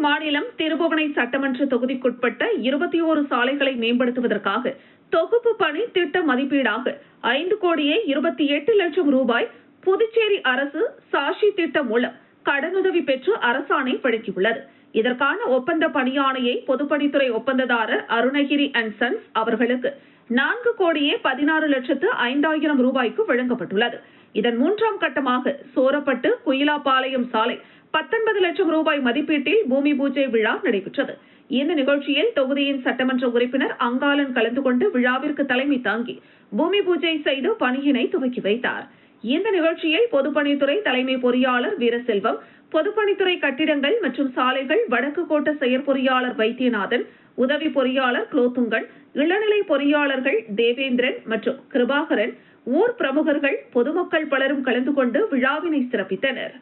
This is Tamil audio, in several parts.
மாநிலம் திருபுவனை சட்டமன்ற தொகுதிக்குட்பட்ட 21 சாலைகளை மேம்படுத்துவதற்காக தொகுப்பு பணி திட்ட மதிப்பீடாக 5,28,00,000 ரூபாய் புதுச்சேரி அரசு சாஷி திட்டம் மூலம் கடனுதவி பெற்று அரசாணை வழங்கியுள்ளது. இதற்கான ஒப்பந்த பணியாணையை பொதுப்பணித்துறை ஒப்பந்ததாரர் அருணகிரி அண்ட் சன்ஸ் அவர்களுக்கு 4,16,05,000 ரூபாய்க்கு வழங்கப்பட்டுள்ளது. இதன் 3ஆம் கட்டமாக சோரப்பட்டு குயிலாப்பாளையம் சாலை 19 லட்சம் ரூபாய் மதிப்பீட்டில் பூமி பூஜை விழா நடைபெற்றது. இந்த நிகழ்ச்சியில் தொகுதியின் சட்டமன்ற உறுப்பினர் அங்காளன் கலந்து கொண்டு விழாவிற்கு தலைமை தாங்கி பூமி பூஜை செய்து பணியினை துவக்கி வைத்தார். இந்த நிகழ்ச்சியில் பொதுப்பணித்துறை தலைமை பொறியாளர் வீரசெல்வம், பொதுப்பணித்துறை கட்டிடங்கள் மற்றும் சாலைகள் வடக்கு கோட்ட செயற்பொறியாளர் வைத்தியநாதன், உதவி பொறியாளர் குலோத்துங்கன், இளநிலை பொறியாளர்கள் தேவேந்திரன் மற்றும் கிருபாகரன், ஊர் பிரமுகர்கள், பொதுமக்கள் பலரும் கலந்து கொண்டு விழாவினை சிறப்பித்தனர்.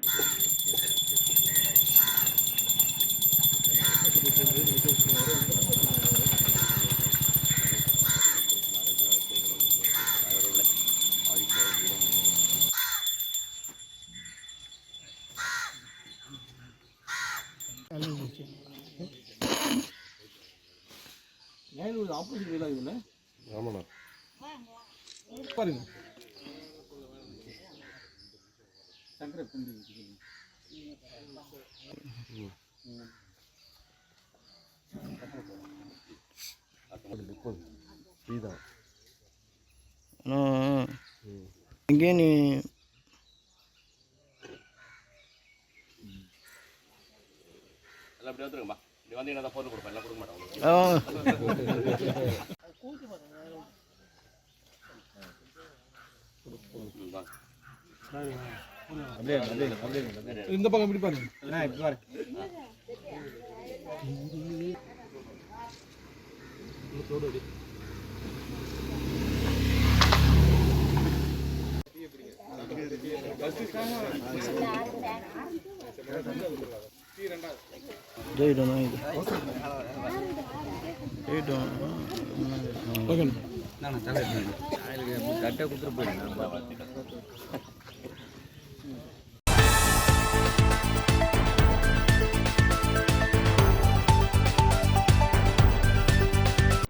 ஆமாண்ணா பாருங்க இங்கே நீ எல்லாம் அப்படி வந்துருங்கம்மா. நீ வந்தீங்கன்னா தான் ஃபோன் கொடுப்பேன், எல்லாம் கொடுக்க மாட்டேன். இந்த பக்கம் இப்படி பாருங்க. இப்படி பாருங்க.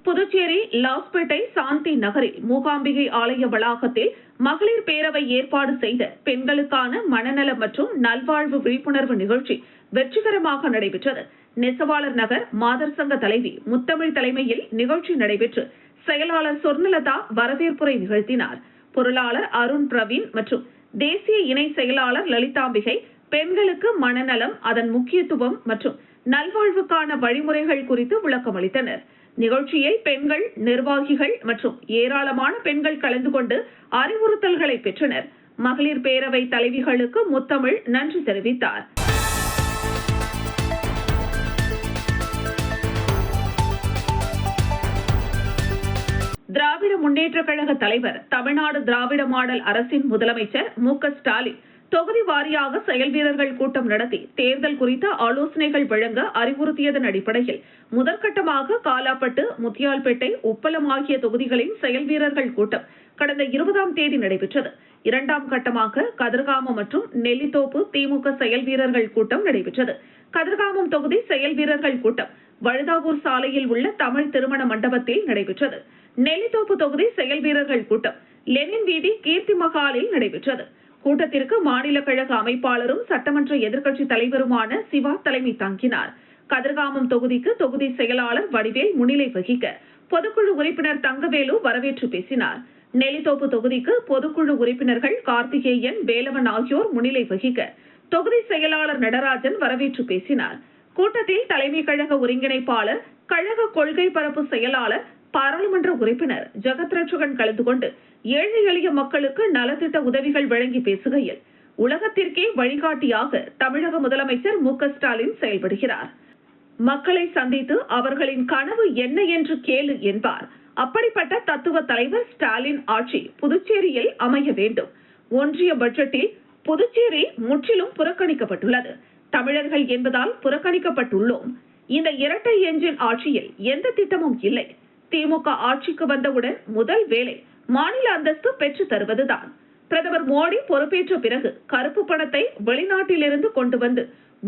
புதுச்சேரி லாஸ்பேட்டை சாந்தி நகரில் மூகாம்பிகை ஆலய வளாகத்தில் மகளிர் பேரவை ஏற்பாடு செய்த பெண்களுக்கான மனநல மற்றும் நல்வாழ்வு விழிப்புணர்வு நிகழ்ச்சி வெற்றிகரமாக நடைபெற்றது. நெசவாளர் நகர் மாதர் சங்க தலைவி முத்தமிழ் தலைமையில் நிகழ்ச்சி நடைபெற்று செயலாளர் சொர்ணலதா வரவேற்புரை நிகழ்த்தினார். பொருளாளர் அருண் பிரவீன் மற்றும் தேசிய இணை செயலாளர் லலிதாம்பிகை பெண்களுக்கு மனநலம், அதன் முக்கியத்துவம் மற்றும் நல்வாழ்வுக்கான வழிமுறைகள் குறித்து விளக்கம் அளித்தனர். நிகழ்ச்சியில் பெண்கள், நிர்வாகிகள் மற்றும் ஏராளமான பெண்கள் கலந்து கொண்டு அறிவுறுத்தல்களை பெற்றனர். மகளிர் பேரவை தலைவிகளுக்கு முத்தமிழ் நன்றி தெரிவித்தார். திராவிட முன்னேற்ற கழக தலைவர், தமிழ்நாடு திராவிட மாடல் அரசின் முதலமைச்சர் மு.க. ஸ்டாலின் தொகுதி வாரியாக செயல் வீரர்கள் கூட்டம் நடத்தி தேர்தல் குறித்த ஆலோசனைகள் வழங்க அறிவுறுத்தியதன் அடிப்படையில் முதற்கட்டமாக காலாப்பட்டு, முத்தியால்பேட்டை, உப்பளம் ஆகிய தொகுதிகளின் செயல் வீரர்கள் கூட்டம் கடந்த 20ஆம் தேதி நடைபெற்றது. 2ஆம் கட்டமாக கதிர்காமம் மற்றும் நெல்லித்தோப்பு திமுக செயல் வீரர்கள் கூட்டம் நடைபெற்றது. கதிர்காமம் தொகுதி செயல் வீரர்கள் கூட்டம் வழுதாவூர் சாலையில் உள்ள தமிழ் திருமண மண்டபத்தில் நடைபெற்றது. நெல்லித்தோப்பு தொகுதி செயல் வீரர்கள் கூட்டம் லெனின் வீதி கீர்த்தி மகாலில் நடைபெற்றது. கூட்டத்திற்கு மாநில கழக அமைப்பாளரும் சட்டமன்ற எதிர்க்கட்சி தலைவருமான சிவா தலைமை தாங்கினார். கதிர்காமம் தொகுதிக்கு தொகுதி செயலாளர் வடிவேல் முன்னிலை வகிக்க பொதுக்குழு உறுப்பினர் தங்கவேலு வரவேற்று பேசினார். நெல்லித்தோப்பு தொகுதிக்கு பொதுக்குழு உறுப்பினர்கள் கார்த்திகேயன், வேலவன் ஆகியோர் முன்னிலை வகிக்க தொகுதி செயலாளர் நடராஜன் வரவேற்று பேசினார். கூட்டத்தில் தலைமை கழக ஒருங்கிணைப்பாளர், கழக கொள்கை பரப்பு செயலாளர், பாராளுமன்ற உறுப்பினர் ஜெகத்ரட்சகன் கலந்து கொண்டு ஏழை எளிய மக்களுக்கு நலத்திட்ட உதவிகள் வழங்கி பேசுகையில், உலகத்திற்கே வழிகாட்டியாக தமிழக முதலமைச்சர் மு.க. ஸ்டாலின் செயல்படுகிறார். மக்களை சந்தித்து அவர்களின் கனவு என்ன என்று கேளு என்பார். அப்படிப்பட்ட தத்துவ தலைவர் ஸ்டாலின் ஆட்சி புதுச்சேரியில் அமைய வேண்டும். ஒன்றிய பட்ஜெட்டில் புதுச்சேரி முற்றிலும் புறக்கணிக்கப்பட்டுள்ளது. தமிழர்கள் என்பதால் புறக்கணிக்கப்பட்டுள்ளோம். இந்த இரட்டை என்ஜின் ஆட்சியில் எந்த திட்டமும் இல்லை. திமுக ஆட்சிக்கு வந்தவுடன் முதல் வேலை மாநில அந்தஸ்து பெற்று தருவதுதான். பிரதமர் மோடி பொறுப்பேற்ற பிறகு கருப்பு பணத்தை வெளிநாட்டிலிருந்து கொண்டு வந்து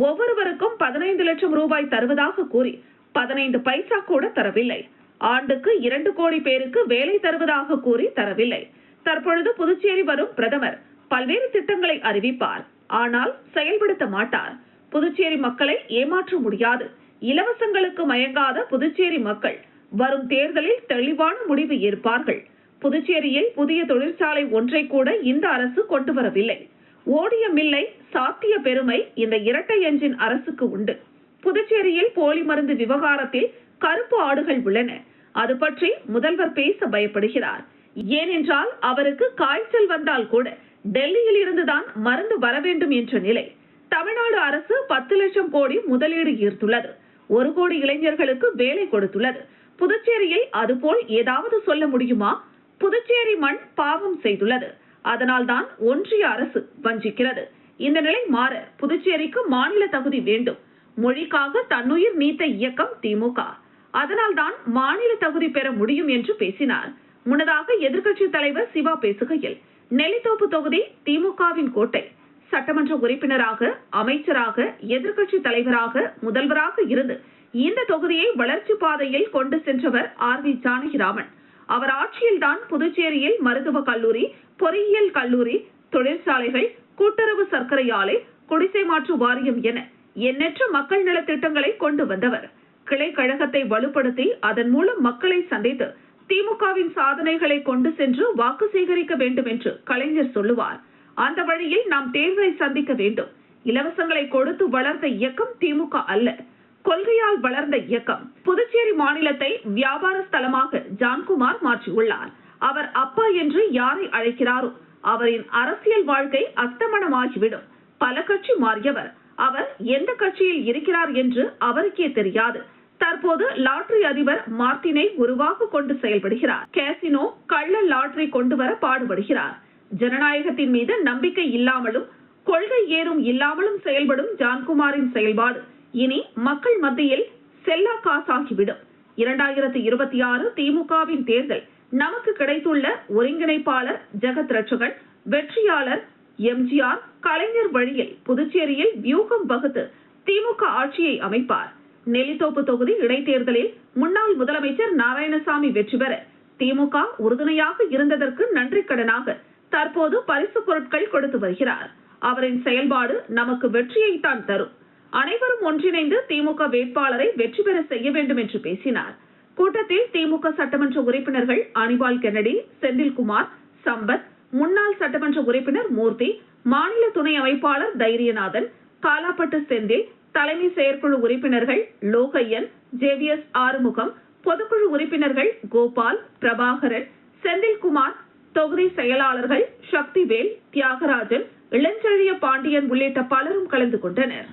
ஒவ்வொருவருக்கும் 15 லட்சம் ரூபாய் தருவதாக கூறி 15 பைசா கூட தரவில்லை. ஆண்டுக்கு 2 கோடி பேருக்கு வேலை தருவதாக கூறி தரவில்லை. தற்பொழுது புதுச்சேரி வரும் பிரதமர் பல்வேறு திட்டங்களை அறிவிப்பார், ஆனால் செயல்படுத்த மாட்டார். புதுச்சேரி மக்களை ஏமாற்ற முடியாது. இலவசங்களுக்கு மயங்காத புதுச்சேரி மக்கள் வரும் தேர்தலில் தெளிவான முடிவு ஏற்பார்கள். புதுச்சேரியில் புதிய தொழிற்சாலை ஒன்றை கூட இந்த அரசு கொண்டு வரவில்லை. ஓடிய மில்லை சாத்திய பெருமை இந்த இரட்டை என்ஜின் அரசுக்கு உண்டு. புதுச்சேரியில் போலி மருந்து விவகாரத்தில் கருப்பு ஆடுகள் உள்ளன. அது பற்றி முதல்வர் பேச பயப்படுகிறார். ஏனென்றால் அவருக்கு காய்ச்சல் வந்தால் கூட டெல்லியில் இருந்துதான் மருந்து வர வேண்டும் என்ற நிலை. தமிழ்நாடு அரசு 10 லட்சம் கோடி முதலீடு ஈர்த்துள்ளது. 1 கோடி இளைஞர்களுக்கு வேலை கொடுத்துள்ளது. புதுச்சேரியில் அதுபோல் ஏதாவது சொல்ல முடியுமா? புதுச்சேரி மண் பாவம் செய்துள்ளது. அதனால்தான் ஒன்றிய அரசு வஞ்சிக்கிறது. இந்த நிலை மாற புதுச்சேரிக்கு மாநில தகுதி வேண்டும். மொழிக்காக தன்னுயிர் நீத்த இயக்கம் திமுக. அதனால்தான் மாநில தகுதி பெற முடியும் என்று பேசினார். முன்னதாக எதிர்க்கட்சி தலைவர் சிவா பேசுகையில், நெல்லித்தோப்பு தொகுதி திமுகவின் கோட்டை. சட்டமன்ற உறுப்பினராக, அமைச்சராக, எதிர்க்கட்சி தலைவராக, முதல்வராக இருந்து இந்த தொகுதியை வளர்ச்சி பாதையில் கொண்டு சென்றவர் ஆர்.வி. ஜானகிராமன். அவர் ஆட்சியில்தான் புதுச்சேரியில் மருத்துவக் கல்லூரி, பொறியியல் கல்லூரி, தொழிற்சாலைகள், கூட்டுறவு சர்க்கரை ஆலை, குடிசை மாற்று வாரியம் என எண்ணற்ற மக்கள் நல திட்டங்களை கொண்டு வந்தவர். கிளை கழகத்தை வலுப்படுத்தி அதன் மூலம் மக்களை சந்தித்து திமுகவின் சாதனைகளை கொண்டு சென்று வாக்கு சேகரிக்க வேண்டும் என்று கலைஞர் சொல்லுவார். அந்த வழியில் நாம் தேர்தலை சந்திக்க வேண்டும். இலவசங்களை கொடுத்து வளர்ந்த இயக்கம் திமுக அல்ல, கொள்கையால் வளர்ந்த இயக்கம். புதுச்சேரி மாநிலத்தை வியாபார ஸ்தலமாக ஜான்குமார் மாற்றியுள்ளார். அவர் அப்பா என்று யாரை அழைக்கிறாரோ அவரின் அரசியல் வாழ்க்கை அஸ்தமனமாகிவிடும். பல கட்சி மாறியவர். அவர் எந்த கட்சியில் இருக்கிறார் என்று அவருக்கே தெரியாது. தற்போது லாட்டரி அதிபர் மார்டினை உருவாக கொண்டு செயல்படுகிறார். கேசினோ, கள்ள லாட்டரி கொண்டு வர பாடுபடுகிறார். ஜனநாயகத்தின் மீது நம்பிக்கை இல்லாமலும் கொள்கை ஏறும் இல்லாமலும் செயல்படும் ஜான்குமாரின் செயல்பாடு இனி மக்கள் மத்தியில் செல்லா காசாகிவிடும். 2026 திமுகவின் தேர்தல் நமக்கு கிடைத்துள்ள ஒருங்கிணைப்பாளர் ஜெகத் ரட்சகன், வெற்றியாளர் எம்ஜிஆர், கலைஞர் வழியில் புதுச்சேரியில் வியூகம் வகுத்து திமுக ஆட்சியை அமைப்பார். நெல்லித்தோப்பு தொகுதி இடைத்தேர்தலில் முன்னாள் முதலமைச்சர் நாராயணசாமி வெற்றி பெற திமுக உறுதுணையாக இருந்ததற்கு நன்றி கடனாக தற்போது பரிசு பொருட்கள் கொடுத்து வருகிறார். அவரின் செயல்பாடு நமக்கு வெற்றியைத்தான் தரும். அனைவரும் ஒன்றிணைந்து திமுக வேட்பாளரை வெற்றி பெற செய்ய வேண்டும் என்று பேசினார். கூட்டத்தில் திமுக சட்டமன்ற உறுப்பினர்கள் அனிபால் கென்னடி, செந்தில்குமார், சம்பத், முன்னாள் சட்டமன்ற உறுப்பினர் மூர்த்தி, மாநில துணை அமைப்பாளர் தைரியநாதன், காலாப்பட்டு செந்தில், தலைமை செயற்குழு உறுப்பினர்கள் லோகையன், ஜேவிஎஸ் ஆறுமுகம், பொதுக்குழு உறுப்பினர்கள் கோபால், பிரபாகரன், செந்தில்குமார், தொகுதி செயலாளர்கள் சக்திவேல், தியாகராஜன், இளஞ்செழிய பாண்டியன் உள்ளிட்ட பலரும் கலந்து கொண்டனர்.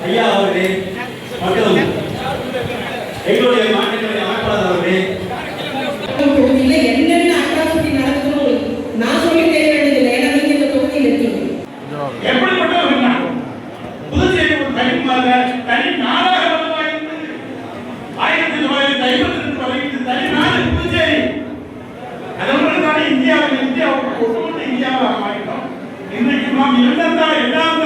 ஐயா அவர்களே, மக்களும் எங்களுடைய மாநிலங்களுடைய அமைப்பாளர் அவர்களே, என்னென்ன அட்ராசிட்டி நடக்கணும் நான் சொல்லி தெரிய வேண்டியதில்லை. ஏன்னா நீங்க இந்த தொகுதியில் இருக்கீங்க. எப்படிப்பட்டவர்கள் புதுச்சேரி ஒரு தனி நாடாக உருவாகியது. 1952 வரைக்கும் தனி நாடு புதுச்சேரி. அதனுடன் தான் இந்தியாவுக்கு ஒட்டுமொத்த இந்தியாவாக மாறிட்டோம். இன்றைக்கு நாம் எல்லாம்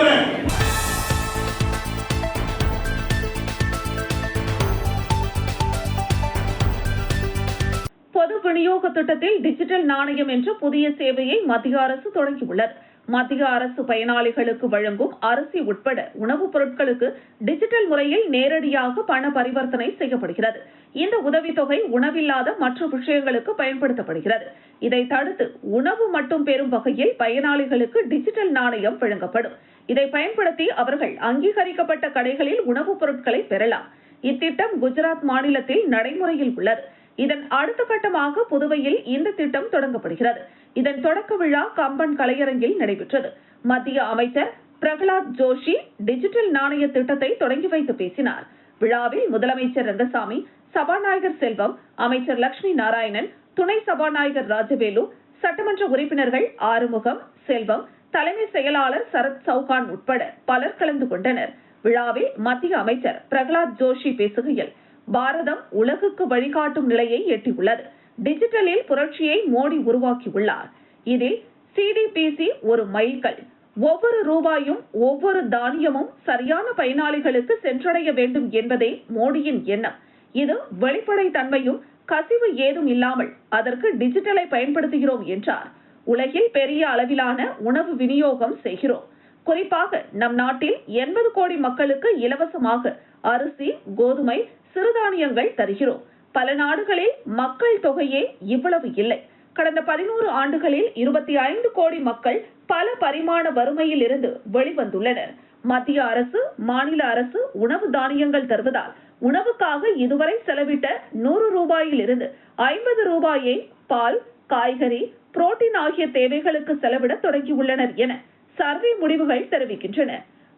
பொது விநியோக திட்டத்தில் டிஜிட்டல் நாணயம் என்ற புதிய சேவையை மத்திய அரசு தொடங்கியுள்ளது. மத்திய அரசு பயனாளிகளுக்கு வழங்கும் அரிசி உட்பட உணவுப் பொருட்களுக்கு டிஜிட்டல் முறையில் நேரடியாக பண பரிவர்த்தனை செய்யப்படுகிறது. இந்த உதவித்தொகை உணவில்லாத மற்ற விஷயங்களுக்கு பயன்படுத்தப்படுகிறது. இதை தடுத்து உணவு மட்டும் பெறும் வகையில் பயனாளிகளுக்கு டிஜிட்டல் நாணயம் வழங்கப்படும். இதை பயன்படுத்தி அவர்கள் அங்கீகரிக்கப்பட்ட கடைகளில் உணவுப் பொருட்களை பெறலாம். இத்திட்டம் குஜராத் மாநிலத்தில் நடைமுறையில் உள்ளது. இதன் அடுத்த கட்டமாக புதுவையில் இந்த திட்டம் தொடங்கப்படுகிறது. இதன் தொடக்க விழா கம்பன் கலையரங்கில் நடைபெற்றது. மத்திய அமைச்சர் பிரகலாத் ஜோஷி டிஜிட்டல் நாணய திட்டத்தை தொடங்கி வைத்து பேசினார். விழாவில் முதலமைச்சர் ரங்கசாமி, சபாநாயகர் செல்வம், அமைச்சர் லட்சுமி நாராயணன், துணை சபாநாயகர் ராஜவேலு, சட்டமன்ற உறுப்பினர்கள் ஆறுமுகம், செல்வம், தலைமை செயலாளர் சரத் சௌகான் உட்பட பலர் கலந்து கொண்டனர். விழாவில் மத்திய அமைச்சர் பிரகலாத் ஜோஷி பேசுகையில், பாரதம் உலகுக்கு வழிகாட்டும் நிலையை எட்டியுள்ளது. டிஜிட்டலில் புரட்சியை மோடி உருவாக்கியுள்ளார். இதில் சிடிபிசி ஒரு மைல்கல். ஒவ்வொரு ரூபாயும் ஒவ்வொரு தானியமும் சரியான பயனாளிகளுக்கு சென்றடைய வேண்டும் என்பதே மோடியின் எண்ணம். இது வெளிப்படைத்தன்மையும் கசிவு ஏதும் இல்லாமல் அதற்கு டிஜிட்டலை பயன்படுத்துகிறோம் என்றார். உலகில் பெரிய அளவிலான உணவு விநியோகம் செய்கிறோம். குறிப்பாக நம் நாட்டில் 80 கோடி மக்களுக்கு இலவசமாக அரிசி, கோதுமை, சிறுதானியங்கள் தருகிறோம். பல நாடுகளில் மக்கள் தொகையே இவ்வளவு இல்லை. கடந்த 11 ஆண்டுகளில் 25 கோடி மக்கள் பல பரிமாண வறுமையில் இருந்து வெளிவந்துள்ளனர். மத்திய அரசு, மாநில அரசு உணவு தானியங்கள் தருவதால் உணவுக்காக இதுவரை செலவிட்ட 100 ரூபாயில் இருந்து 50 ரூபாயை பால், காய்கறி, புரோட்டீன் ஆகிய தேவைகளுக்கு செலவிட தொடங்கியுள்ளனர் என சர்வே முடிவுகள் தெரிவிக்கின்றன.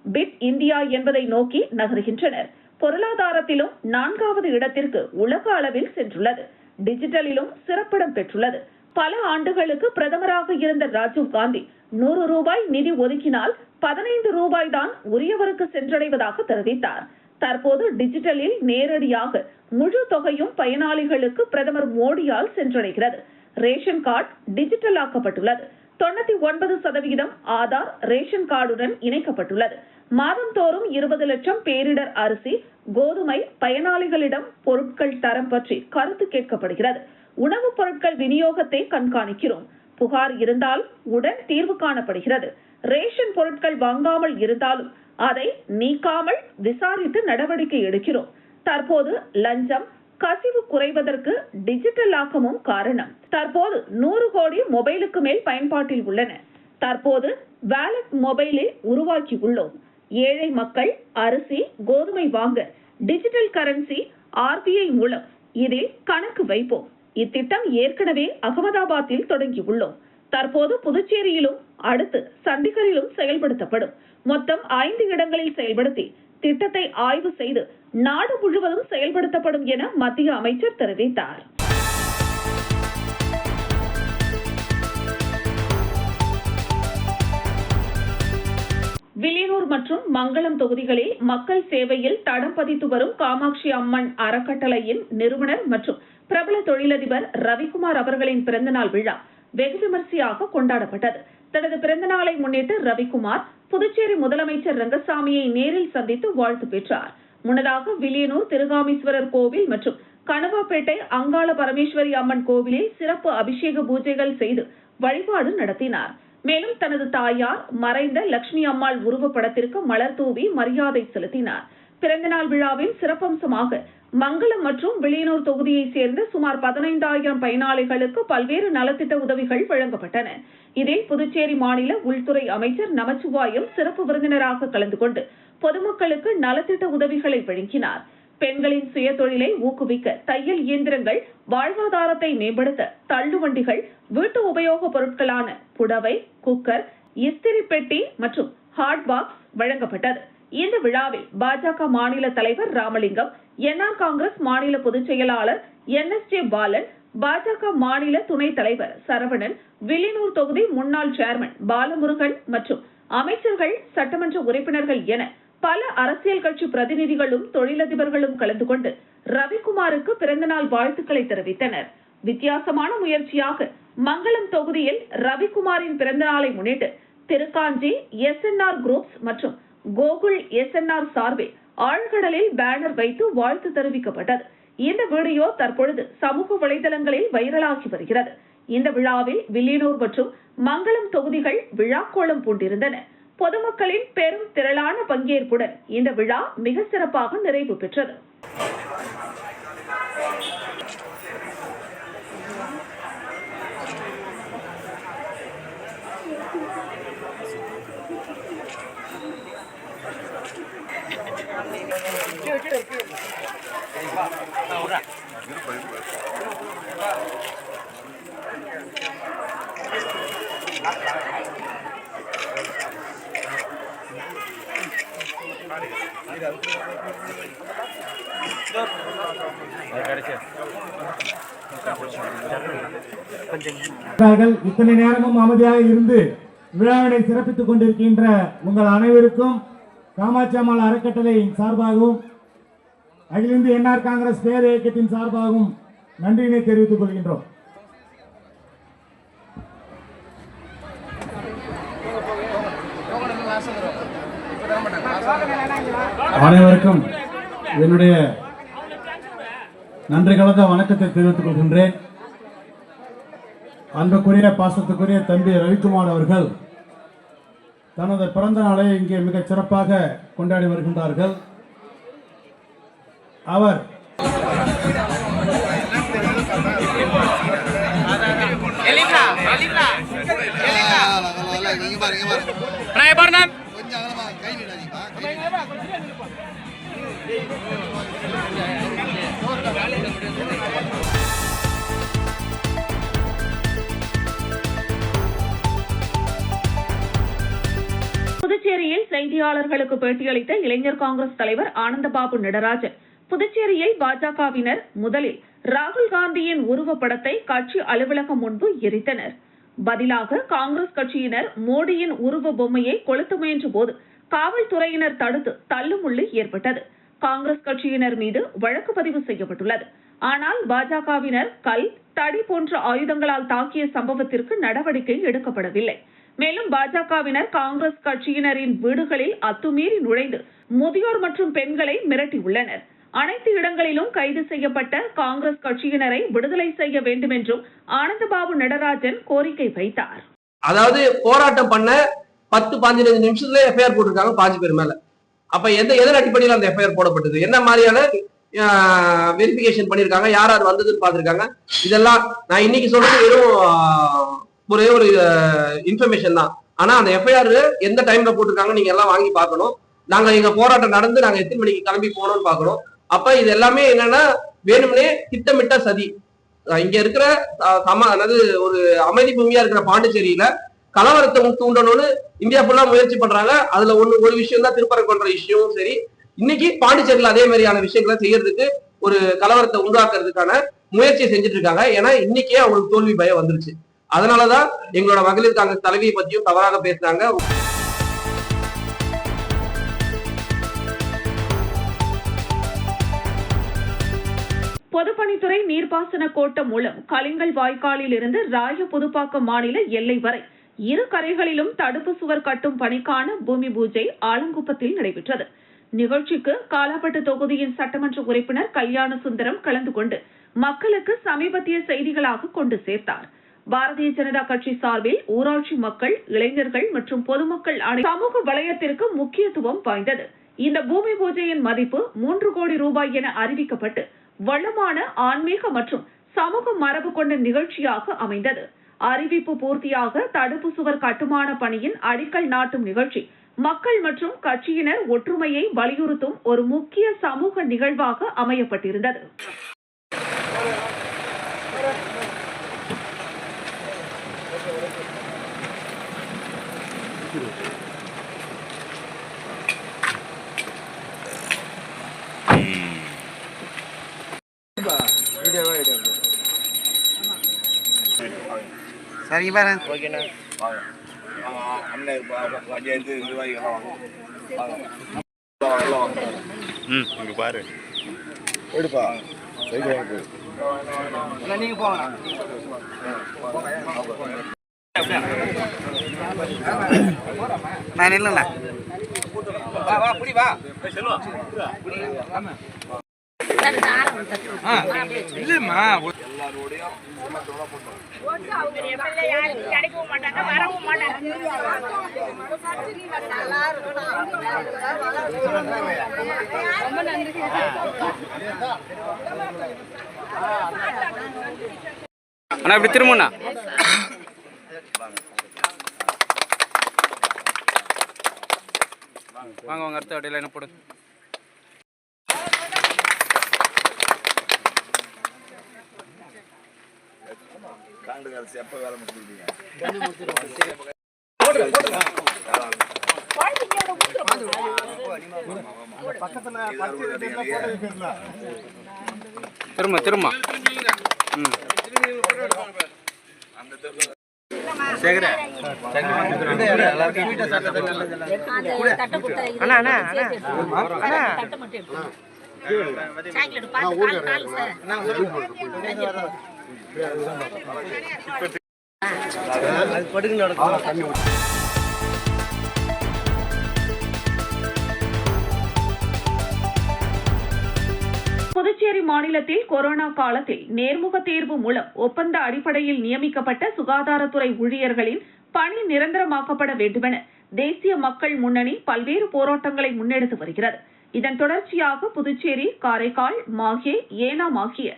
பிட் இந்தியா என்பதை நோக்கி நகர்கின்றனர். பொருளாதாரத்திலும் 4வது இடத்திற்கு உலக அளவில் சென்றுள்ளது. டிஜிட்டலிலும் சிறப்பிடம் பெற்றுள்ளது. பல ஆண்டுகளுக்கு பிரதமராக இருந்த ராஜீவ் காந்தி 100 ரூபாய் நிதி ஒதுக்கினால் 15 ரூபாய் தான் உரியவருக்கு சென்றடைவதாக தெரிவித்தார். தற்போது டிஜிட்டலில் நேரடியாக முழு தொகையும் பயனாளிகளுக்கு பிரதமர் மோடியால் சென்றடைகிறது. ரேஷன் கார்டு டிஜிட்டல் ஆக்கப்பட்டுள்ளது. 99% ஆதார் ரேஷன் கார்டுடன் இணைக்கப்பட்டுள்ளது. மாதந்தோறும் 20 லட்சம் பேரிடர் அரிசி, கோதுமை பயனாளிகளிடம் பொருட்கள் தரம் பற்றி கருத்து கேட்கப்படுகிறது. உணவுப் பொருட்கள் விநியோகத்தை கண்காணிக்கிறோம். புகார் இருந்தால் உடன் தீர்வு காணப்படுகிறது. ரேஷன் பொருட்கள் வாங்காமல் இருந்தாலும் அதை நீக்காமல் விசாரித்து நடவடிக்கை எடுக்கிறோம். தற்போது லஞ்சம், கசிவு குறைவதற்கு டிஜிட்டல் ஆக்கமும் காரணம். தற்போது 100 கோடி மொபைலுக்கு மேல் பயன்பாட்டில் உள்ளன. தற்போது வாலெட் மொபைலில் உருவாக்கி உள்ளோம். ஏழை மக்கள் அரிசி, கோதுமை வாங்க டிஜிட்டல் கரன்சி RBI மூலம் இதில் கணக்கு வைப்போம். இத்திட்டம் ஏற்கனவே அகமதாபாத்தில் தொடங்கியுள்ளோம். தற்போது புதுச்சேரியிலும் அடுத்து சண்டிகரிலும் செயல்படுத்தப்படும். மொத்தம் 5 இடங்களில் செயல்படுத்தி திட்டத்தை ஆய்வு செய்து நாடு முழுவதும் செயல்படுத்தப்படும் என மத்திய அமைச்சர் தெரிவித்தார். வில்லியனூர் மற்றும் மங்களம் தொகுதிகளில் மக்கள் சேவையில் தடம் பதித்து வரும் காமாட்சி அம்மன் அறக்கட்டளையின் நிறுவனர் மற்றும் பிரபல தொழிலதிபர் ரவிக்குமார் அவர்களின் பிறந்தநாள் விழா வெகு விமர்சையாக கொண்டாடப்பட்டது. தனது பிறந்தநாளை முன்னிட்டு ரவிக்குமார் புதுச்சேரி முதலமைச்சர் ரங்கசாமியை நேரில் சந்தித்து வாழ்த்து பெற்றார். முன்னதாக வில்லியனூர் திருகாமீஸ்வரர் கோவில் மற்றும் கனவாப்பேட்டை அங்காள பரமேஸ்வரி அம்மன் கோவிலில் சிறப்பு அபிஷேக பூஜைகள் செய்து வழிபாடு நடத்தினார். மேலும் தனது தாயார் மறைந்த லட்சுமி அம்மாள் உருவப்படத்திற்கு மலர் தூவி மரியாதை செலுத்தினார். பிறந்தநாள் விழாவின் சிறப்பம்சமாக மங்களம் மற்றும் வில்லியனூர் தொகுதியைச் சேர்ந்த சுமார் 15,000 பயனாளிகளுக்கு பல்வேறு நலத்திட்ட உதவிகள் வழங்கப்பட்டன. இதில் புதுச்சேரி மாநில உள்துறை அமைச்சர் நமச்சிவாயம் சிறப்பு விருந்தினராக கலந்து கொண்டு பொதுமக்களுக்கு நலத்திட்ட உதவிகளை வழங்கினார். பெண்களின் சுய தொழிலை ஊக்குவிக்க தையல் இயந்திரங்கள், வாழ்வாதாரத்தை மேம்படுத்த தள்ளுவண்டிகள், வீட்டு உபயோக பொருட்களான புடவை, குக்கர், இஸ்திரி பெட்டி மற்றும் ஹாட் பாக்ஸ் வழங்கப்பட்டது. இந்த விழாவில் பாஜக மாநில தலைவர் ராமலிங்கம், என்ஆர் காங்கிரஸ் மாநில பொதுச் செயலாளர் NSJ பாலன், பாஜக மாநில துணைத் தலைவர் சரவணன், வில்லியனூர் தொகுதி முன்னாள் சேர்மன் பாலமுருகன் மற்றும் அமைச்சர்கள், சட்டமன்ற உறுப்பினர்கள் என பல அரசியல் கட்சி பிரதிநிதிகளும் தொழிலதிபர்களும் கலந்து கொண்டு ரவிக்குமாருக்கு பிறந்தநாள் வாழ்த்துக்களை தெரிவித்தனர். வித்தியாசமான முயற்சியாக மங்களம் தொகுதியில் ரவிக்குமாரின் பிறந்தநாளை முன்னிட்டு திருக்காஞ்சி SNR குரூப்ஸ் மற்றும் கோகுல் SNR சார்பில் ஆழ்கடலில் பேனர் வைத்து வாழ்த்து தெரிவிக்கப்பட்டது. இந்த வீடியோ தற்பொழுது சமூக வலைதளங்களில் வைரலாகி வருகிறது. இந்த விழாவில் வில்லியனூர் மற்றும் மங்களம் தொகுதிகள் விழாக்கோலம் பூண்டிருந்தன. பொதுமக்களின் பெரும் திரளான பங்கேற்புடன் இந்த விழா மிக சிறப்பாக நிறைவு பெற்றது. Stop. இத்தனை நேரமும் அமைதியாக இருந்து விழாவினை சிறப்பித்துக் கொண்டிருக்கின்ற உங்கள் அனைவருக்கும் காமாட்சி அம்மாள் அறக்கட்டளையின் சார்பாகவும் அகில இந்திய என்ஆர் காங்கிரஸ் பேர் இயக்கத்தின் சார்பாகவும் நன்றியினை தெரிவித்துக் கொள்கின்றோம். அனைவருக்கும் என்னுடைய நன்றி கலந்த வணக்கத்தை தெரிவித்துக் கொள்கின்றேன். அன்புக்குரிய பாசத்துக்குரிய தம்பி ரவிக்குமார் அவர்கள் தனது பிறந்த நாளை இங்கே மிகச் சிறப்பாக கொண்டாடி வருகின்றார்கள். அவர் புதுச்சேரியில் செய்தியாளர்களுக்கு பேட்டியளித்த இளைஞர் காங்கிரஸ் தலைவர் ஆனந்தபாபு நடராஜன், புதுச்சேரியில் பாஜகவினர் முதலில் ராகுல் காந்தியின் உருவப்படத்தை கட்சி அலுவலகம் முன்பு எரித்தனர். பதிலாக காங்கிரஸ் கட்சியினர் மோடியின் உருவ பொம்மையை கொளுத்த முயன்ற போது காவல்துறையினர் தடுத்து தள்ளுமுள்ளு ஏற்பட்டது. காங்கிரஸ் கட்சியினர் மீது வழக்கு பதிவு செய்யப்பட்டுள்ளது. ஆனால் பாஜகவினர் கல், தடி போன்ற ஆயுதங்களால் தாக்கிய சம்பவத்திற்கு நடவடிக்கை எடுக்கப்படவில்லை. மேலும் பாஜகவினர் காங்கிரஸ் கட்சியினரின் வீடுகளில் அத்துமீறி நுழைந்து முதியோர் மற்றும் பெண்களை மிரட்டியுள்ளனர். அனைத்து இடங்களிலும் கைது செய்யப்பட்ட காங்கிரஸ் கட்சியினரை விடுதலை செய்ய வேண்டும் என்றும் ஆனந்தபாபு நடராஜன் கோரிக்கை வைத்தார். அதாவது போராட்டம் பண்ண 10-15 நிமிஷத்துல எஃப்ஐஆர் போட்டிருக்காங்க 5 பேர் மேல. அப்ப எதன் அடிப்படையில் அந்த எஃப்ஐஆர் போடப்பட்டது, என்ன மாதிரியான வெரிஃபிகேஷன் பண்ணிருக்காங்க, யார் யார் வந்ததுன்னு பாத்துருக்காங்க, இதெல்லாம் நான் இன்னைக்கு சொல்றது வெறும் ஒரே ஒரு இன்ஃபர்மேஷன் தான். ஆனா அந்த எஃப்ஐஆர் எந்த டைம்ல போட்டிருக்காங்க நீங்க எல்லாம் வாங்கி பார்க்கணும். நாங்க எங்க போராட்டம் நடந்து நாங்க எத்தனை மணிக்கு கிளம்பி போனோம்னு பாக்கணும். அப்ப இது எல்லாமே என்னன்னா வேணும்னே திட்டமிட்ட சதி. இங்க இருக்கிற அதாவது ஒரு அமைதி பூமியா இருக்கிற பாண்டிச்சேரியில கலவரத்தை தூண்டணும்னு இந்தியா ஃபுல்லா முயற்சி பண்றாங்க. அதுல ஒரு விஷயம் தான் திருப்பரங்குன்ற விஷயமும் சரி. இன்னைக்கு பாண்டிச்சேரியில அதே மாதிரியான விஷயங்களை செய்யறதுக்கு ஒரு கலவரத்தை உண்டாக்குறதுக்கான முயற்சியை செஞ்சுட்டு இருக்காங்க. ஏன்னா இன்னைக்கே அவங்களுக்கு தோல்வி பயம் வந்துருச்சு. அதனாலதான் எங்களோட மகளிர் காங்கிரஸ் தலைவியை பற்றியும் தவறாக பேசுறாங்க. பொதுப்பணித்துறை நீர்ப்பாசன கோட்டம் மூலம் கலிங்கல் வாய்க்காலில் இருந்து ராய புதுப்பாக்கம் மாநில எல்லை வரை இரு கரைகளிலும் தடுப்பு சுவர் கட்டும் பணிக்கான பூமி பூஜை ஆலங்குப்பத்தில் நடைபெற்றது. நிகழ்ச்சிக்கு காலாப்பட்டு தொகுதியின் சட்டமன்ற உறுப்பினர் கல்யாண சுந்தரம் கலந்து கொண்டு மக்களுக்கு சமீபத்திய செய்திகளாக கொண்டு சேர்த்தார். பாரதிய ஜனதா கட்சி சார்பில் ஊராட்சி மக்கள், இளைஞர்கள் மற்றும் பொதுமக்கள் சமூக வலயத்திற்கு முக்கியத்துவம் வாய்ந்தது. இந்த பூமி பூஜையின் மதிப்பு 3 கோடி ரூபாய் என அறிவிக்கப்பட்டு வளமான ஆன்மீக மற்றும் சமூக மரபு கொண்ட நிகழ்ச்சியாக அமைந்தது. அறிவிப்பு பூர்த்தியாக தடுப்பு சுவர் கட்டுமான பணியின் அடிக்கல் நாட்டும் நிகழ்ச்சி மக்கள் மற்றும் கட்சியினர் ஒற்றுமையை வலியுறுத்தும் ஒரு முக்கிய சமூக நிகழ்வாக அமையப்பட்டிருந்தது. சரிங்க பாரு. ஓகேண்ணா வாங்க. அண்ணன் அஜயத்து நிர்வாகிகள்லாம் வாங்க. இங்க பாரு எடுப்பா நீங்க போங்க. நான் இல்லைண்ணா. வா வா புடி வா செல்வா இல்லம்மா எல்லாரோடையும் கிடைக்கவும் மாட்டாங்க, வரவும் மாட்டாங்க. ரொம்ப நன்றி. அண்ணா இப்படி திரும்பண்ணா. வாங்க வாங்க அடுத்த அப்படியே என்ன போடு. காங்கிரஸ் எப்ப வேலை முடிச்சிருக்கீங்க? திரும்ப திரும்ப புதுச்சேரி மாநிலத்தில் கொரோனா காலத்தில் நேர்முக தேர்வு மூலம் ஒப்பந்த அடிப்படையில் நியமிக்கப்பட்ட சுகாதாரத்துறை ஊழியர்களின் பணி நிரந்தரமாக்கப்பட வேண்டுமென தேசிய மக்கள் முன்னணி பல்வேறு போராட்டங்களை முன்னெடுத்து வருகிறது. இதன் தொடர்ச்சியாக புதுச்சேரி, காரைக்கால், மாஹே, ஏனாம் ஆகிய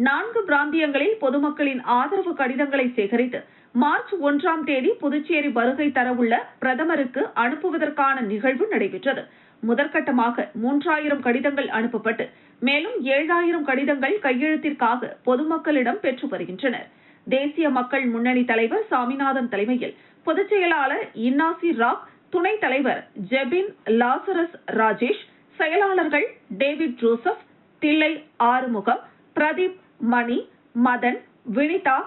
4 பிராந்தியங்களில் பொதுமக்களின் ஆதரவு கடிதங்களை சேகரித்து மார்ச் 1ஆம் தேதி புதுச்சேரி வருகை தரவுள்ள பிரதமருக்கு அனுப்புவதற்கான நிகழ்வு நடைபெற்றது. முதற்கட்டமாக 3000 கடிதங்கள் அனுப்பப்பட்டு மேலும் 7000 கடிதங்கள் கையெழுத்திற்காக பொதுமக்களிடம் பெற்று வருகின்றனர். தேசிய மக்கள் முன்னணி தலைவர் சாமிநாதன் தலைமையில் பொதுச் செயலாளர் இன்னாசி ராக், துணைத் தலைவர் ஜெபின் லாசரஸ் ராஜேஷ், செயலாளர்கள் டேவிட் ஜோசப், தில்லை ஆறுமுகம், பிரதீப், மணி, மதன், வினிதா,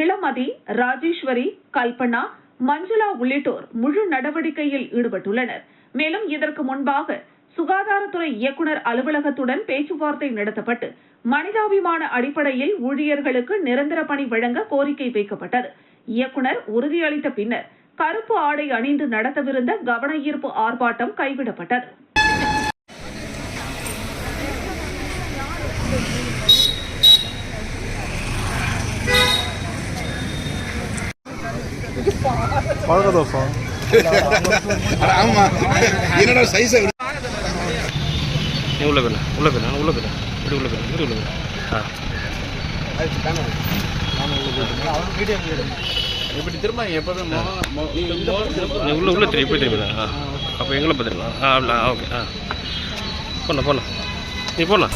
இளமதி, ராஜேஸ்வரி, கல்பனா, மஞ்சுளா உள்ளிட்டோர் முழு நடவடிக்கையில் ஈடுபட்டுள்ளனர். மேலும் இதற்கு முன்பாக சுகாதாரத்துறை இயக்குநர் அலுவலகத்துடன் பேச்சுவார்த்தை நடத்தப்பட்டு மனிதாபிமான அடிப்படையில் ஊழியர்களுக்கு நிரந்தர பணி வழங்க கோரிக்கை வைக்கப்பட்டது. இயக்குநர் உறுதியளித்த பின்னர் கருப்பு ஆடை அணிந்து நடத்தவிருந்த கவன ஈர்ப்பு ஆர்ப்பாட்டம் கைவிடப்பட்டது. என்னடா சைஸ் உள்ள போயிடலாம் இப்படி திரும்ப எப்போதும் உள்ள திருப்பி அப்போ எங்களை பார்த்துருக்கலாம். ஓகே போடலாம் நீ போடலாம்.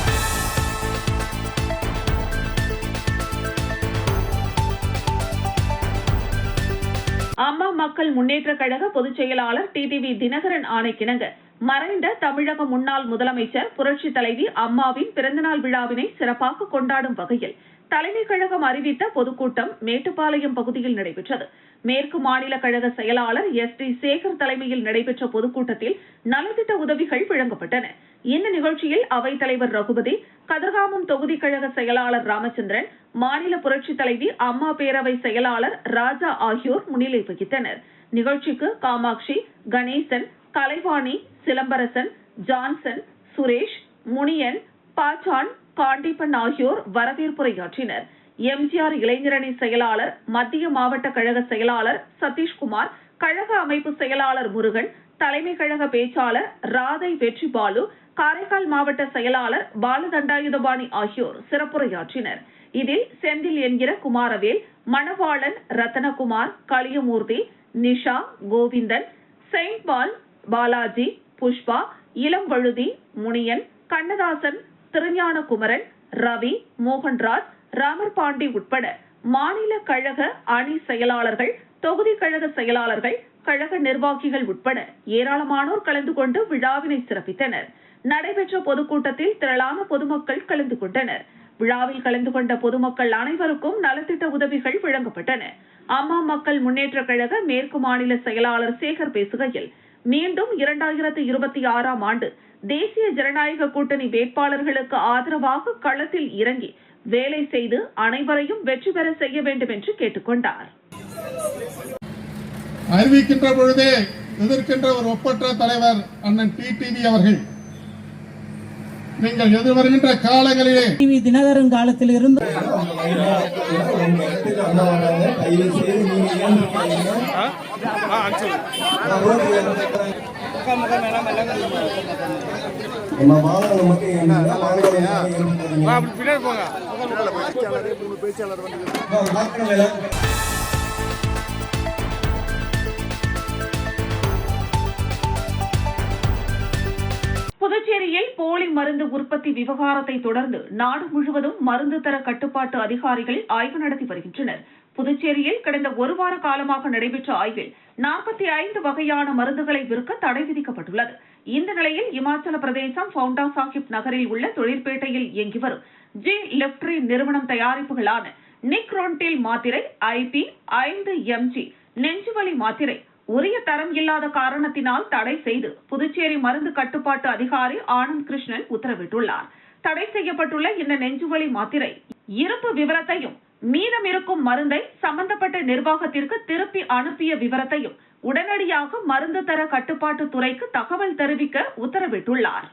அம்மா மக்கள் முன்னேற்ற கழக பொதுச் செயலாளர் டிடிவி தினகரன் ஆணைக்கிணங்க மறைந்த தமிழக முன்னாள் முதலமைச்சர் புரட்சித் தலைவி அம்மாவின் பிறந்தநாள் விழாவினை சிறப்பாக கொண்டாடும் வகையில் தலைமைக் கழகம் அறிவித்த பொதுக்கூட்டம் மேட்டுப்பாளையம் பகுதியில் நடைபெற்றது. மேற்கு மாநில கழக செயலாளர் SD சேகர் தலைமையில் நடைபெற்ற பொதுக்கூட்டத்தில் நலத்திட்ட உதவிகள் வழங்கப்பட்டன. இந்த நிகழ்ச்சியில் அவைத் தலைவர் ரகுபதி, கதிர்காமம் தொகுதி கழக செயலாளர் ராமச்சந்திரன், மாநில புரட்சித் தலைவி அம்மா பேரவை செயலாளர் ராஜா ஆகியோர் முன்னிலை வகித்தனர். நிகழ்ச்சிக்கு காமாட்சி, கணேசன், கலைவாணி, சிலம்பரசன், ஜான்சன், சுரேஷ், முனியன், பாச்சான், காண்டிப்பன் ஆகியோர் வரவேற்புரையாற்றினர். எம்ஜிஆர் இளைஞரணி செயலாளர், மத்திய மாவட்ட கழக செயலாளர் சதீஷ்குமார், கழக அமைப்பு செயலாளர் முருகன், தலைமை கழக பேச்சாளர் ராதை வெற்றி பாலு, காரைக்கால் மாவட்ட செயலாளர் பாலதண்டாயுதபாணி ஆகியோர் சிறப்புரையாற்றினர். இதில் செந்தில் என்கிற குமாரவேல், மணவாளன், ரத்தனகுமார், களியமூர்த்தி, நிஷா, கோவிந்தன், செயின்ட் பால், பாலாஜி, புஷ்பா, இளம் வழுதி, முனியன், கண்ணதாசன், திருஞான குமரன், ரவி, மோகன்ராஜ், ராமர் பாண்டி உட்பட மாநில கழக அணி செயலாளர்கள், தொகுதி கழக செயலாளர்கள், கழக நிர்வாகிகள் உட்பட ஏராளமானோர் கலந்து கொண்டு விழாவினை சிறப்பித்தனர். நடைபெற்ற பொதுக்கூட்டத்தில் திரளான பொதுமக்கள் கலந்து கொண்டனர். விழாவில் கலந்து கொண்ட பொதுமக்கள் அனைவருக்கும் நலத்திட்ட உதவிகள் வழங்கப்பட்டன. அம்மா மக்கள் முன்னேற்ற கழக மேற்கு மாநில செயலாளர் சேகர் பேசுகையில், மீண்டும் 2026ஆம் ஆண்டு தேசிய ஜனநாயக கூட்டணி வேட்பாளர்களுக்கு ஆதரவாக களத்தில் இறங்கி வேலை செய்து அனைவரையும் வெற்றி பெற செய்ய வேண்டும் என்று கேட்டுக்கொண்டார். அறிவிக்கின்ற பொழுதே எதிர்க்கின்ற ஒரு ஒப்பற்ற தலைவர் அண்ணன் டிடிவி அவர்கள், நீங்கள் எதிர்வருகின்ற காலங்களிலே தினகரன் காலத்தில் இருந்து புதுச்சேரியில் போலி மருந்து உற்பத்தி விவகாரத்தை தொடர்ந்து நாடு முழுவதும் மருந்து தர கட்டுப்பாட்டு அதிகாரிகள் ஆய்வு நடத்தி வருகின்றனர். புதுச்சேரியில் கடந்த ஒரு வார காலமாக நடைபெற்ற ஆய்வில் 45 வகையான மருந்துகளை விற்க தடை விதிக்கப்பட்டுள்ளது. இந்த நிலையில் இமாச்சல பிரதேசம் பவுண்டா சாஹிப் நகரில் உள்ள தொழிற்பேட்டையில் இயங்கி வரும் ஜி லெப்ட்ரி நிறுவனம் தயாரிப்புகளான நிக்ரோன்டில் மாத்திரை IP 5 mg நெஞ்சுவலி மாத்திரை உரிய தரம் இல்லாத காரணத்தினால் தடை செய்து புதுச்சேரி மருந்து கட்டுப்பாட்டு அதிகாரி ஆனந்த் கிருஷ்ணன் உத்தரவிட்டுள்ளார். தடை செய்யப்பட்டுள்ள இந்த நெஞ்சுவலி மாத்திரை இருப்பு விவரத்தையும் மீதம் இருக்கும் மருந்தை சம்பந்தப்பட்ட நிர்வாகத்திற்கு திருப்பி அனுப்பிய விவரத்தையும் உடனடியாக மருந்து தர கட்டுப்பாட்டு துறைக்கு தகவல் தெரிவிக்க உத்தரவிட்டுள்ளார்.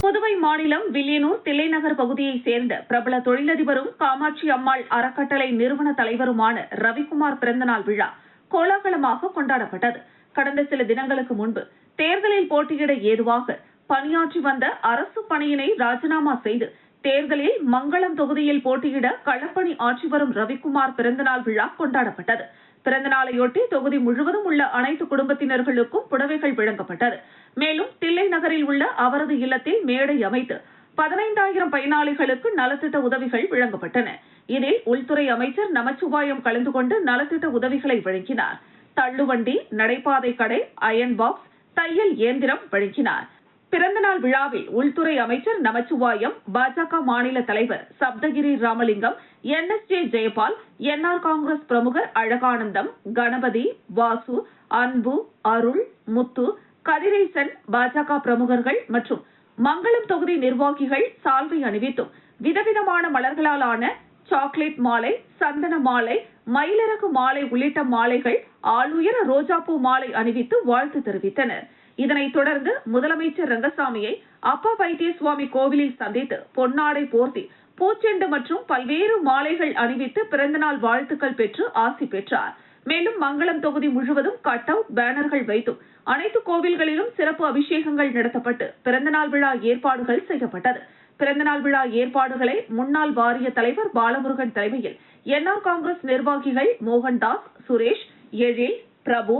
புதுவை மாநிலம் வில்லியனூர் தில்லைநகர் பகுதியைச் சேர்ந்த பிரபல தொழிலதிபரும் காமாட்சி அம்மாள் அறக்கட்டளை நிறுவன தலைவருமான ரவிக்குமார் பிறந்தநாள் விழா கோலாகலமாக கொண்டாடப்பட்டது. கடந்த சில தினங்களுக்கு முன்பு தேர்தலில் போட்டியிட ஏதுவாக பணியாற்றி வந்த அரசு பணியினை ராஜினாமா செய்து தேர்தலில் மங்களம் தொகுதியில் போட்டியிட களப்பணி ஆற்றி வரும் ரவிக்குமார் பிறந்தநாள் விழா கொண்டாடப்பட்டது. பிறந்தநாளையொட்டி தொகுதி முழுவதும் உள்ள அனைத்து குடும்பத்தினர்களுக்கும் புடவைகள் வழங்கப்பட்டது. மேலும் தில்லை நகரில் உள்ள அவரது இல்லத்தில் மேடை அமைத்து 15,000 பயனாளிகளுக்கு நலத்திட்ட உதவிகள் வழங்கப்பட்டன. இதில் உள்துறை அமைச்சர் நமச்சிவாயம் கலந்து கொண்டு நலத்திட்ட உதவிகளை வழங்கினார். தள்ளுவண்டி, நடைபாதை கடை, அயன் பாக்ஸ், தையல் இயந்திரம் வழங்கினார். பிறந்தநாள் விழாவில் உள்துறை அமைச்சர் நமச்சிவாயம், பாஜக மாநில தலைவர் சப்தகிரி ராமலிங்கம், NSJ ஜெயபால், NR காங்கிரஸ் பிரமுகர் அழகானந்தம், கணபதி, வாசு, அன்பு, அருள், முத்து, கதிரேசன், பாஜக பிரமுகர்கள் மற்றும் மங்களம் தொகுதி நிர்வாகிகள் சால்வை அணிவித்தும் விதவிதமான மலர்களால் ஆன சாக்லேட் மாலை, சந்தன மாலை, மயிலிறகு மாலை உள்ளிட்ட மாலைகள், ஆளுயர ரோஜாப்பூ மாலை அணிவித்து வாழ்த்து தெரிவித்தனர். இதனைத் தொடர்ந்து முதலமைச்சர் ரங்கசாமியை அப்பா வைத்தியசுவாமி கோவிலில் சந்தித்து பொன்னாடை போர்த்தி பூச்செண்டு மற்றும் பல்வேறு மாலைகள் அணிவித்து பிறந்தநாள் வாழ்த்துக்கள் பெற்று ஆசி பெற்றார். மேலும் மங்களம் தொகுதி முழுவதும் கட் அவுட், பேனர்கள் வைத்தும் அனைத்து கோவில்களிலும் சிறப்பு அபிஷேகங்கள் நடத்தப்பட்டு பிறந்தநாள் விழா ஏற்பாடுகள் செய்யப்பட்டது. பிறந்தநாள் விழா ஏற்பாடுகளை முன்னாள் வாரிய தலைவர் பாலமுருகன் தலைமையில் NR காங்கிரஸ் நிர்வாகிகள் மோகன்தாஸ், சுரேஷ், எழில், பிரபு,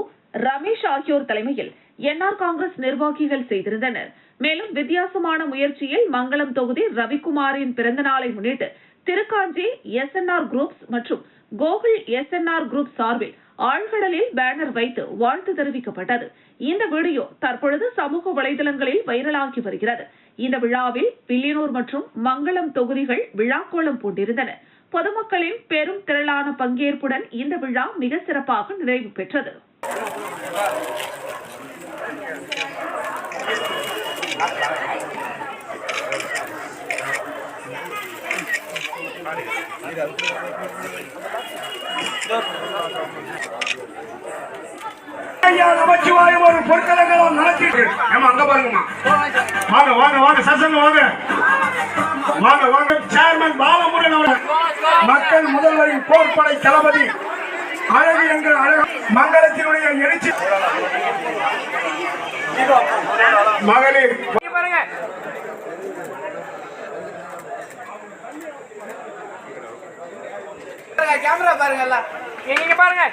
ரமேஷ் ஆகியோர் தலைமையில் NR காங்கிரஸ் நிர்வாகிகள் செய்திருந்தனர். மேலும் வித்தியாசமான முயற்சியில் மங்களம் தொகுதி ரவிக்குமாரின் பிறந்த நாளை முன்னிட்டு திருக்காஞ்சி SNR குரூப்ஸ் மற்றும் கோகுல் SNR குரூப் சார்பில் ஆழ்கடலில் பேனர் வைத்து வாழ்த்து தெரிவிக்கப்பட்டது. இந்த வீடியோ தற்பொழுது சமூக வலைதளங்களில் வைரலாகி வருகிறது. இந்த விழாவில் வில்லியனூர் மற்றும் மங்களம் தொகுதிகள் விழாக்கோலம் பூண்டிருந்தன. பொதுமக்களின் பெரும் திரளான பங்கேற்புடன் இந்த விழா மிக சிறப்பாக நிறைவு பெற்றது. நமச்சிவாயம் ஒரு பொருட்களங்களும் நடத்திட்டு அங்க பாருங்கம்மா. வாங்க வாங்க வாங்க சசங்க வாங்க வாங்க வாங்க. சேர்மன் பாலமுருகன் அவர்கள், மக்கள் முதல்வரின் போர்ப்படை தளபதி, அழகு என்கிற அழகு மங்களத்தினுடைய எழுச்சி மகளிர் பாருங்க. கேமரா பாருங்க, எல்லாம் எங்க பாருங்க.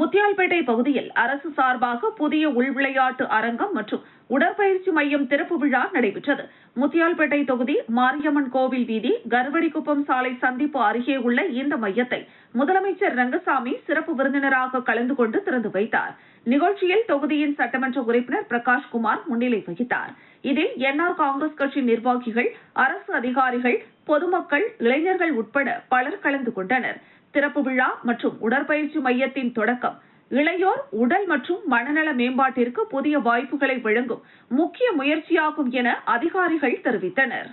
முத்தியால்பேட்டை பகுதியில் அரசு சார்பாக புதிய உள்விளையாட்டு அரங்கம் மற்றும் உடற்பயிற்சி மையம் திறப்பு விழா நடைபெற்றது. முத்தியால்பேட்டை தொகுதி மாரியம்மன் கோவில் வீதி, கருவடிக்குப்பம் சாலை சந்திப்பு அருகே உள்ள இந்த மையத்தை முதலமைச்சர் ரங்கசாமி சிறப்பு விருந்தினராக கலந்து கொண்டு திறந்து வைத்தார். நிகழ்ச்சியில் தொகுதியின் சட்டமன்ற உறுப்பினர் பிரகாஷ்குமார் முன்னிலை வகித்தார். இதில் NR காங்கிரஸ் கட்சி நிர்வாகிகள், அரசு அதிகாரிகள், பொதுமக்கள், இளைஞர்கள் உட்பட பலர் கலந்து கொண்டனர். திறப்பு விழா மற்றும் உடற்பயிற்சி மையத்தின் தொடக்கம் இளையோர் உடல் மற்றும் மனநல மேம்பாட்டிற்கு புதிய வாய்ப்புகளை வழங்கும் முக்கிய முயற்சியாகும் என அதிகாரிகள் தெரிவித்தனர்.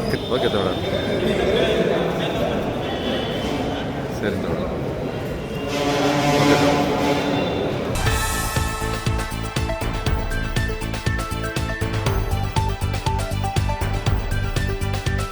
ஓகே தோழர், சரி தோழர், ஓகே தோழர்.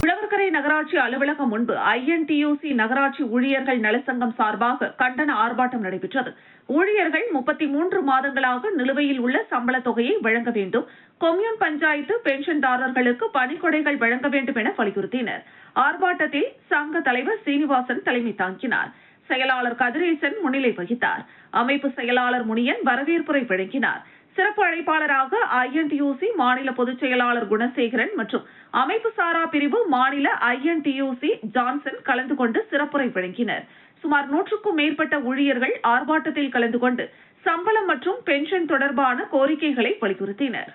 உழவர்கரை நகராட்சி அலுவலகம் முன்பு INTUC நகராட்சி ஊழியர்கள் நலசங்கம் சார்பாக கண்டன ஆர்ப்பாட்டம் நடைபெற்றது. ஊழியர்கள் 33 மாதங்களாக நிலுவையில் உள்ள சம்பள தொகையை வழங்க வேண்டும், கொம்யூன் பஞ்சாயத்து பென்ஷன்தாரர்களுக்கு பணிக்கொடைகள் வழங்க வேண்டும் என வலியுறுத்தினர். ஆர்ப்பாட்டத்தில் சங்க தலைவர் சீனிவாசன் தலைமை தாங்கினார். செயலாளர் கதிரேசன் முன்னிலை வகித்தார். அமைப்பு செயலாளர் முனியன் வரவேற்புரை வழங்கினார். சிறப்பு அழைப்பாளராக INTUC மாநில பொதுச் செயலாளர் குணசேகரன் மற்றும் அமைப்பு சாரா பிரிவு மாநில INTUC ஜான்சன் கலந்து கொண்டு சிறப்புரை வழங்கினர். சுமார் 100க்கும் மேற்பட்ட ஊழியர்கள் ஆர்ப்பாட்டத்தில் கலந்து கொண்டு சம்பளம் மற்றும் பென்ஷன் தொடர்பான கோரிக்கைகளை வலியுறுத்தினர்.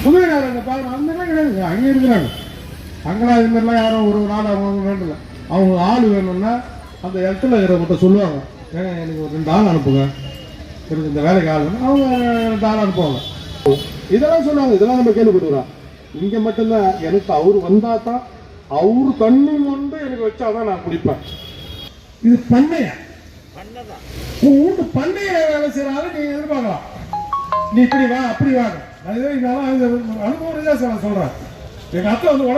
அங்கே இருக்கிறாங்க, அங்கெல்லாம் இது மாதிரிலாம் யாரும் ஒரு நாள் அவங்க வேண்டில்ல, அவங்க ஆள் வேணும்னா அந்த இடத்துல இருக்கிறவங்க சொல்லுவாங்க, ஏங்க எனக்கு ஒரு 2 ஆள் அனுப்புங்க, எனக்கு இந்த வேலைக்கு ஆள் வேணும், அவங்க 2 ஆள் அனுப்புவாங்க. இதெல்லாம் சொல்லுவாங்க. இதெல்லாம் நம்ம கேள்விப்படுறோம். இங்கே மட்டும்தான் எனக்கு அவர் வந்தால் தான் அவரு தண்ணி கொண்டு எனக்கு வச்சாதான் நான் குடிப்பேன். இது பண்ணையா? உன் வீட்டு பண்ணைய வேலை செய்யறாரு நீங்க எதிர்பார்க்கலாம். நீ இப்படி வா அப்படி வாங்க, அதே அனுபவம் சொல்றேன். எங்க அத்தை வந்து